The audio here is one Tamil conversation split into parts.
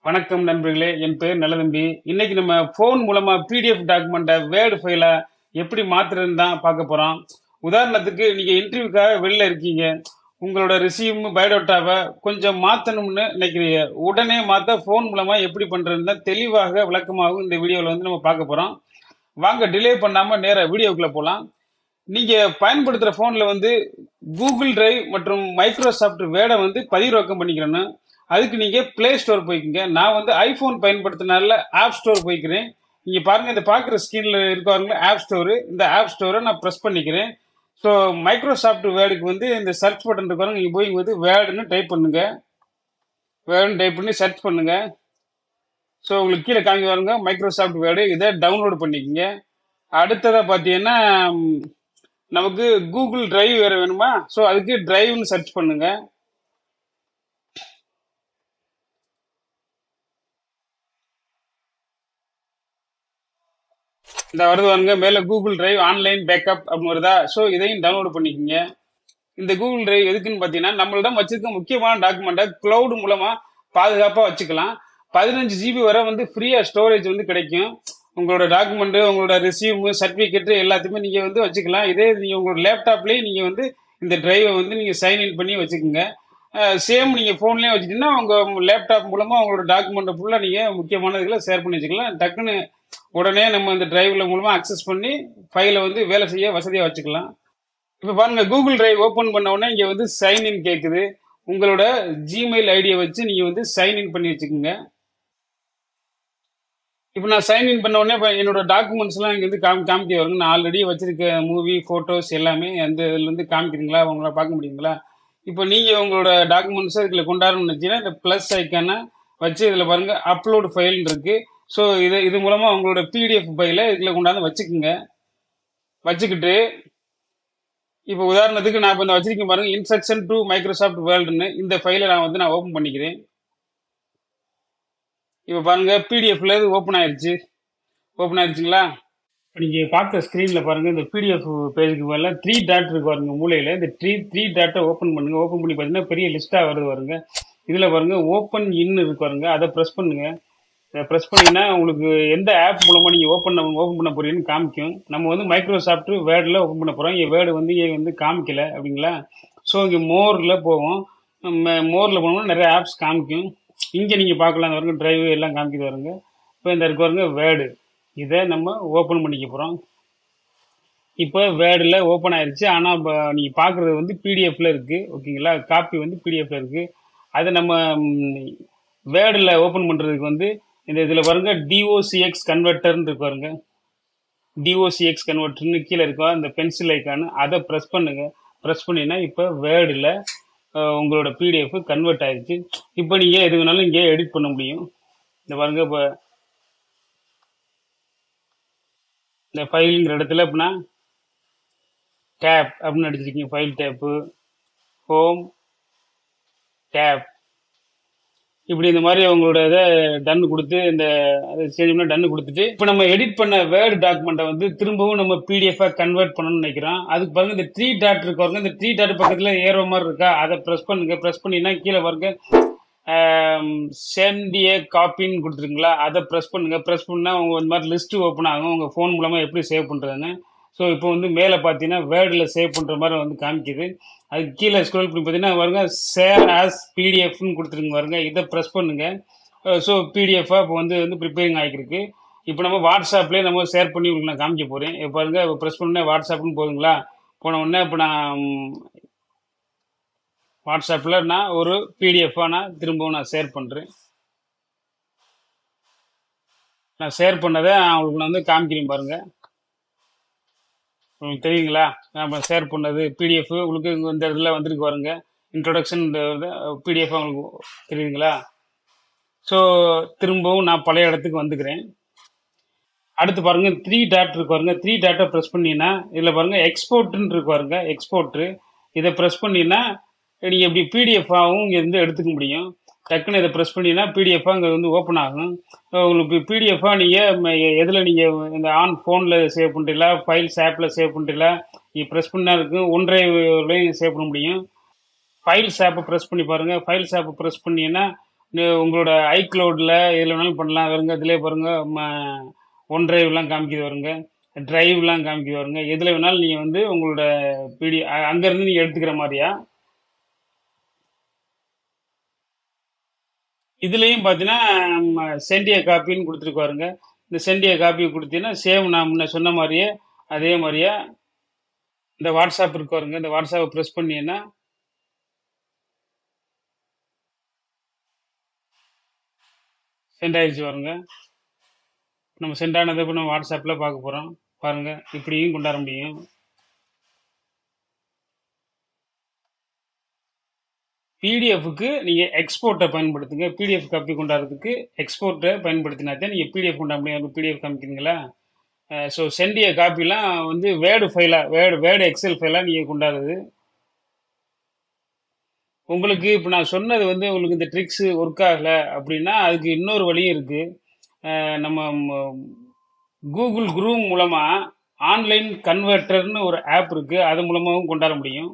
வணக்கம் நண்பர்களே, என் பேர் நல்லதம்பி. இன்னைக்கு நம்ம ஃபோன் மூலமா பிடிஎஃப் டாக்குமெண்ட்டை வேர்டு ஃபைலா எப்படி மாத்துறதுன்னு தான் பார்க்க போறோம். உதாரணத்துக்கு நீங்க இன்டர்வியூக்காக வெளில இருக்கீங்க. உங்களோட ரெஸ்யூம், பயோடேட்டாவை கொஞ்சம் மாத்தணும்னு நினைக்கிறீங்க. உடனே மாத்த ஃபோன் மூலமா எப்படி பண்றதுன்னு தான் தெளிவாக விளக்கமாகவும் இந்த வீடியோவில் வந்து நம்ம பார்க்க போறோம். வாங்க டிலே பண்ணாம நேரா வீடியோக்குள்ள போலாம். நீங்க பயன்படுத்துற போன்ல வந்து கூகுள் டிரைவ் மற்றும் மைக்ரோசாஃப்ட் வேர்டை வந்து பதிவிறக்கம் பண்ணிக்கிறேன்னு அதுக்கு நீங்க பிளே ஸ்டோர் போய்க்குங்க. நான் வந்து ஐபோன் பயன்படுத்தினால ஆப் ஸ்டோர் போய்க்கிறேன். நீங்க பாருங்க, இந்த பார்க்குற ஸ்கிரீன்ல இருக்காருங்க ஆப் ஸ்டோரு. இந்த ஆப் ஸ்டோரை நான் ப்ரெஸ் பண்ணிக்கிறேன். ஸோ மைக்ரோசாஃப்ட் வேர்டுக்கு வந்து இந்த சர்ச் பட்டன் இருக்காருங்க, நீங்க போய் வந்து வேர்டுன்னு டைப் பண்ணுங்க. வேர்டுன்னு டைப் பண்ணி சர்ச் பண்ணுங்க. ஸோ உங்களுக்கு கீழே காமிக்க பாருங்க மைக்ரோசாஃப்ட் வேர்டு. இதை டவுன்லோட் பண்ணிக்கோங்க. அடுத்ததாக பார்த்தீங்கன்னா நமக்கு கூகுள் டிரைவ் வேற வேணுமா? ஸோ அதுக்கு டிரைவ்னு சர்ச் பண்ணுங்க. இந்த வருது வாங்க மேல கூகுள் டிரைவ் ஆன்லைன் பேக்கப் அப்படின்னு வருதா? ஸோ இதையும் டவுன்லோட் பண்ணிக்கோங்க. இந்த கூகுள் டிரைவ் எதுக்குன்னு பார்த்தீங்கன்னா நம்மளிடம் வச்சிருக்க முக்கியமான டாக்குமெண்ட்டை கிளவுட் மூலமா பாதுகாப்பாக வச்சுக்கலாம். 15 ஜிபி வரை வந்து ஃப்ரீயா ஸ்டோரேஜ் வந்து கிடைக்கும். உங்களோட டாக்குமெண்ட், உங்களோட ரெஸ்யூம், சர்டிபிகேட் எல்லாத்தையுமே நீங்க வந்து வச்சுக்கலாம். இதே நீங்க உங்களோட லேப்டாப்லயே நீங்க வந்து இந்த டிரைவை வந்து நீங்க சைன் இன் பண்ணி வச்சுக்கோங்க. சேம் நீங்க போன்லயே வச்சுட்டீங்கன்னா உங்க லேப்டாப் மூலமா உங்களோட டாக்குமெண்ட் ஃபுல்லா நீங்க முக்கியமான இதுல ஷேர் பண்ணி வச்சுக்கலாம். டக்குன்னு உடனே நம்ம இந்த டிரைவ்ல மூலமா அக்சஸ் பண்ணி ஃபைலை வந்து வேலை செய்ய வசதியா வச்சுக்கலாம். இப்ப பாருங்க, கூகுள் டிரைவ் ஓபன் பண்ண உடனே இங்க வந்து சைன் இன் கேக்குது. உங்களோட ஜிமெயில் ஐடியை வச்சு நீங்க வந்து சைன் இன் பண்ணி வச்சுக்கோங்க. இப்போ நான் சைன் இன் பண்ண உடனே இப்போ என்னோட டாக்குமெண்ட்ஸ் எல்லாம் இங்க வந்து காமிக்க வருங்க. நான் ஆல்ரெடி வச்சிருக்க மூவி போட்டோஸ் எல்லாமே அந்த இதுல இருந்து காமிக்கிறீங்களா, உங்களால பார்க்க முடியுங்களா? இப்போ நீங்க உங்களோட டாக்குமெண்ட்ஸ் இதுல கொண்டாடணும்னு நினைச்சீங்கன்னா இந்த பிளஸ் ஐக்கான வச்சு இதுல பாருங்க அப்லோட் ஃபைல் இருக்கு. ஸோ இது மூலமா உங்களோட பிடிஎஃப் ஃபைலை இதுல கொண்டாந்து வச்சுக்கோங்க. வச்சுக்கிட்டு இப்போ உதாரணத்துக்கு நான் இப்போ இந்த வச்சிருக்கேன் பாருங்க, இன்ஸ்ட்ரக்ஷன் டு மைக்ரோசாஃப்ட் வேர்ல்டுன்னு இந்த ஃபைலை நான் ஓப்பன் பண்ணிக்கிறேன். இப்போ பாருங்க பிடிஎஃப்ல இது ஓப்பன் ஆயிருச்சு. ஓப்பன் ஆயிருச்சுங்களா? நீங்க பார்க்குற ஸ்க்ரீன்ல பாருங்க, இந்த பிடிஎஃப் பேஜுக்கு மேல 3 டாட் இருக்கு பாருங்க மூலையில. இந்த த்ரீ டாட்டை ஓப்பன் பண்ணுங்க. ஓப்பன் பண்ணி பார்த்தீங்கன்னா பெரிய லிஸ்டா வருது பாருங்க. இதுல பாருங்க ஓப்பன் இன் இருக்கு பாருங்க, அதை ப்ரெஸ் பண்ணுங்க. அதை ப்ரெஸ் பண்ணீங்கன்னா உங்களுக்கு எந்த ஆப் மூலமா நீங்க ஓப்பன் பண்ண போறீங்கன்னு காமிக்கும். நம்ம வந்து மைக்ரோசாஃப்ட் வேர்டில் ஓப்பன் பண்ண போறோம். இங்கே வேர்டு வந்து இங்கே வந்து காமிக்கல அப்படிங்களா? ஸோ இங்கே மோர்ல போவோம். மோர்ல போனோம்னா நிறைய ஆப்ஸ் காமிக்கும். இங்கே நீங்க பார்க்கலாம், இந்த வரைக்கும் டிரைவ் எல்லாம் காமிக்குது வருங்க. இப்போ இந்த இருக்கு பாருங்க வேர்டு, இதை நம்ம ஓப்பன் பண்ணிக்க போறோம். இப்போ வேர்டில் ஓப்பன் ஆயிருச்சு. ஆனால் இப்போ நீங்கள் பார்க்குறது வந்து பிடிஎஃப்ல இருக்கு. ஓகேங்களா? காப்பி வந்து பிடிஎஃப்ல இருக்கு. அதை நம்ம வேர்டில் ஓப்பன் பண்ணுறதுக்கு வந்து இந்த இதில் பாருங்க டிஓசிஎக்ஸ் கன்வெர்ட்டர்னு இருக்கு பாருங்க. டிஓசிஎக்ஸ் கன்வெர்ட்டர்னு கீழே இருக்கா இந்த பென்சில் ஐக்கானு, அதை ப்ரெஸ் பண்ணுங்க. ப்ரெஸ் பண்ணினா இப்போ வேர்டில் உங்களோட பிடிஎஃப் கன்வெர்ட் ஆயிடுச்சு. இப்போ நீங்கள் எது வேணாலும் இங்கே எடிட் பண்ண முடியும். இந்த பாருங்க, இப்போ இந்த ஃபைலுங்கிற இடத்துல அப்படின்னா டேப் அப்படின்னு அடிச்சிருக்கீங்க. ஃபைல் டேப்பு, ஹோம் டேப், இப்படி இந்த மாதிரி உங்களோட இதை டன் கொடுத்து இந்த சேஞ்ச் பண்ண டன் கொடுத்துட்டு இப்போ நம்ம எடிட் பண்ண வேர்டு டாக்குமெண்ட்டை வந்து திரும்பவும் நம்ம பிடிஎஃபாக கன்வெர்ட் பண்ணணும்னு நினைக்கிறோம். அதுக்கு பாருங்க இந்த 3 டாட் இருக்கு பாருங்க. இந்த 3 டாட் பக்கத்தில் ஏரோ மாதிரி இருக்கா, அதை ப்ரெஸ் பண்ணுங்க. ப்ரெஸ் பண்ணினா கீழே பாருங்க சென்டிய காப்பின்னு கொடுத்துருங்களா, அதை ப்ரெஸ் பண்ணுங்க. ப்ரெஸ் பண்ணால் உங்க இந்த மாதிரி லிஸ்ட் ஓப்பன் ஆகும் உங்கள் ஃபோன் மூலமாக எப்படி சேவ் பண்ணுறதுன்னு. ஸோ இப்போ வந்து மேலே பார்த்தீங்கன்னா வேர்டில் சேவ் பண்ணுற மாதிரி வந்து காமிக்குது. அதுக்கு கீழே ஸ்க்ரோல் பண்ணி பார்த்தீங்கன்னா பாருங்க சேவ் ஆஸ் பிடிஎஃப்னு கொடுத்துருங்க பாருங்க. இதை ப்ரெஸ் பண்ணுங்க. ஸோ பிடிஎஃபாக இப்போ வந்து ப்ரிப்பேரிங் ஆகிருக்கு. இப்போ நம்ம வாட்ஸ்அப்லேயே நம்ம ஷேர் பண்ணி உங்களுக்கு நான் காமிக்க போகிறேன். இப்போ பாருங்க ப்ரெஸ் பண்ண வாட்ஸ்அப்னு போதுங்களா? போன உடனே இப்போ நான் வாட்ஸ்அப்பில் நான் ஒரு பிடிஎஃபாக நான் திரும்பவும் நான் ஷேர் பண்ணுறேன். நான் ஷேர் பண்ணதை உங்களுக்கு நான் வந்து காமிக்கிறேன் பாருங்க. உங்களுக்கு தெரியுங்களா? நம்ம ஷேர் பண்ணது பிடிஎஃப் உங்களுக்கு இந்த இடத்துல வந்துருக்கு பாருங்க. இன்ட்ரோடக்ஷன் பிடிஎஃப் உங்களுக்கு தெரியுங்களா? ஸோ திரும்பவும் நான் பழைய இடத்துக்கு வந்துக்கிறேன். அடுத்து பாருங்க 3 டாட் இருக்கு பாருங்க. 3 டாட்டை ப்ரெஸ் பண்ணினா இதில் பாருங்க எக்ஸ்போர்ட்னு இருக்கு பாருங்க. எக்ஸ்போர்ட் இதை ப்ரெஸ் பண்ணினா நீங்கள் இப்படி பிடிஎஃபாகவும் இங்கே இருந்து எடுத்துக்க முடியும். டக்குன்னு இதை ப்ரெஸ் பண்ணினா பிடிஎஃபாக இங்கே வந்து ஓப்பன் ஆகும். உங்களுக்கு பிடிஎஃபாக நீங்கள் எதில் நீங்கள் இந்த ஆன் ஃபோனில் சேவ் பண்ணுறீங்களா, ஃபைல்ஸ் ஆப்பில் சேவ் பண்ணுறீங்களா, நீங்கள் ப்ரெஸ் பண்ணா இருக்கும் ஒன்றையும் சேவ் பண்ண முடியும். ஃபைல்ஸ் ஆப்பை ப்ரெஸ் பண்ணி பாருங்கள். ஃபைல்ஸ் ஆப்பை ப்ரெஸ் பண்ணிங்கன்னா உங்களோட ஐக்ளவுடில் எதில் வேணாலும் பண்ணலாம் வருங்க. இதிலே பாருங்க ஒன் டிரைவ்லாம் காமிக்குது வருங்க, டிரைவ்லாம் காமிக்குது வருங்க. எதில் வேணாலும் நீங்கள் வந்து உங்களோட அங்கேருந்து நீங்கள் எடுத்துக்கிற மாதிரியா. இதுலேயும் பார்த்தீங்கன்னா சென்டிய காப்பின்னு கொடுத்துருக்காருங்க. இந்த சென்டிய காப்பி கொடுத்தீங்கன்னா சேம் நான் முன்ன சொன்ன மாதிரியே அதே மாதிரியே இந்த வாட்ஸ்அப் இருக்காருங்க. இந்த வாட்ஸ்அப்பை ப்ரெஸ் பண்ணீங்கன்னா சென்ட் ஆயிடுச்சு பாருங்க. நம்ம சென்ட் ஆனதை இப்போ நம்ம வாட்ஸ்அப்பில் பார்க்க போகிறோம் பாருங்க. இப்படியும் கொண்டாட முடியும். பிடிஎஃப்க்கு நீங்கள் எக்ஸ்போர்ட்டை பயன்படுத்துங்க. பிடிஎஃப் காப்பி கொண்டாடுறதுக்கு எக்ஸ்போர்ட்டை பயன்படுத்தினா தான் நீங்கள் பிடிஎஃப் கொண்டாட முடியும். பிடிஎஃப் காமிக்கிறீங்களா? ஸோ சென்டிய காப்பிலாம் வந்து வேர்டு ஃபைலாக வேர்டு எக்ஸல் ஃபைலாக நீங்கள் கொண்டாடுறது. உங்களுக்கு இப்போ நான் சொன்னது வந்து உங்களுக்கு இந்த ட்ரிக்ஸு ஒர்க் ஆகலை அப்படின்னா அதுக்கு இன்னொரு வழியும் இருக்குது. நம்ம கூகுள் குரூம் மூலமாக ஆன்லைன் கன்வெர்ட்டர்னு ஒரு ஆப் இருக்குது, அது மூலமாகவும் கொண்டாட முடியும்.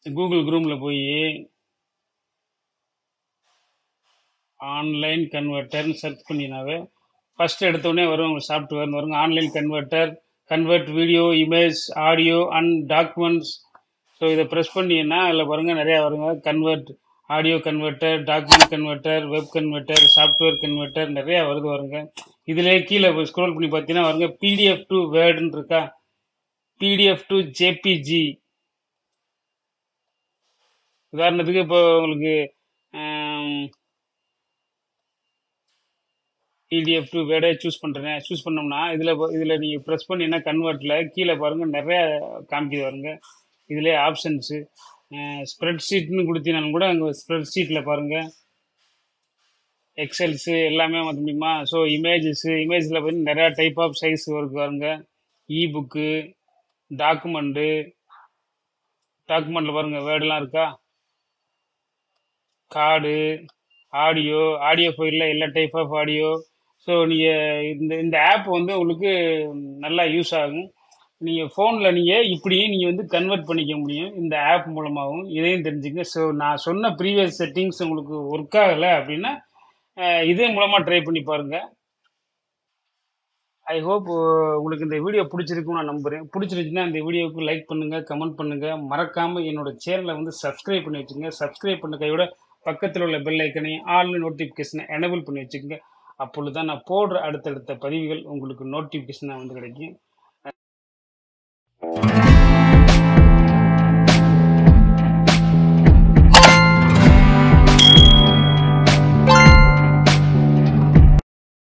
கூகுள் குரூமில் போய் ஆன்லைன் கன்வெர்ட்டர்னு சர்ச் பண்ணினாவே ஃபஸ்ட்டு எடுத்தோடனே வரும் உங்கள் சாஃப்ட்வேர்னு வருங்க. Online converter, convert video, image, audio and documents. So இதை ப்ரெஸ் பண்ணிங்கன்னா அதில் பாருங்கள் நிறையா வருங்க. Convert audio converter, document converter, web converter, software converter நிறையா வருங்க. இதிலே கீழே ஸ்க்ரோல் பண்ணி பார்த்தீங்கன்னா வருங்க பிடிஎஃப் டு வேர்டுன்னு இருக்கா, பிடிஎஃப் டு ஜேபிஜி. உதாரணத்துக்கு இப்போ உங்களுக்கு பிடிஎஃப் டு வேர்டே சூஸ் பண்ணோம்னா இதில் நீங்கள் ப்ரெஸ் பண்ணிங்கன்னா கன்வெர்ட்டில் கீழே பாருங்கள் நிறையா காமிக்குது வருங்க. இதிலே ஆப்ஷன்ஸு ஸ்ப்ரெட் ஷீட்னு கொடுத்தீங்கன்னாலும் கூட அங்கே ஸ்ப்ரெட் ஷீட்டில் பாருங்கள் எக்ஸல்ஸு எல்லாமே மாற்ற முடியுமா. ஸோ இமேஜில் பார்த்தீங்கன்னா நிறையா டைப் ஆஃப் சைஸ் வருங்க. இபுக்கு, டாக்குமெண்ட்டில் பாருங்கள் வேர்டெலாம் இருக்கா, கார்டு, ஆடியோ ஃபைலில் எல்லா டைப் ஆஃப் ஆடியோ. ஸோ நீங்கள் இந்த ஆப் வந்து உங்களுக்கு நல்லா யூஸ் ஆகும். நீங்கள் ஃபோனில் இப்படியும் நீங்கள் வந்து கன்வெர்ட் பண்ணிக்க முடியும் இந்த ஆப் மூலமாகவும். இதையும் தெரிஞ்சுங்க. ஸோ நான் சொன்ன ப்ரீவியஸ் செட்டிங்ஸ் உங்களுக்கு ஒர்க் ஆகலை அப்படின்னா இதே மூலமாக ட்ரை பண்ணி பாருங்கள். ஐ ஹோப் உங்களுக்கு இந்த வீடியோ பிடிச்சிருக்குன்னு நான் நம்புகிறேன். பிடிச்சிருந்துச்சுன்னா இந்த வீடியோவுக்கு லைக் பண்ணுங்கள், கமெண்ட் பண்ணுங்கள். மறக்காமல் என்னோட சேனலை வந்து சப்ஸ்கிரைப் பண்ணி வச்சுக்கோங்க. சப்ஸ்கிரைப் பண்ண கையோட பக்கத்தில் உள்ள பெல் ஐக்கனை ஆல் நோட்டிஃபிகேஷனை எனேபிள் பண்ணி வச்சுக்கோங்க. அப்பொழுது தான் நான் போடுற அடுத்தடுத்த பதிவுகள் உங்களுக்கு நோட்டிஃபிகேஷனாக வந்து கிடைக்கும்.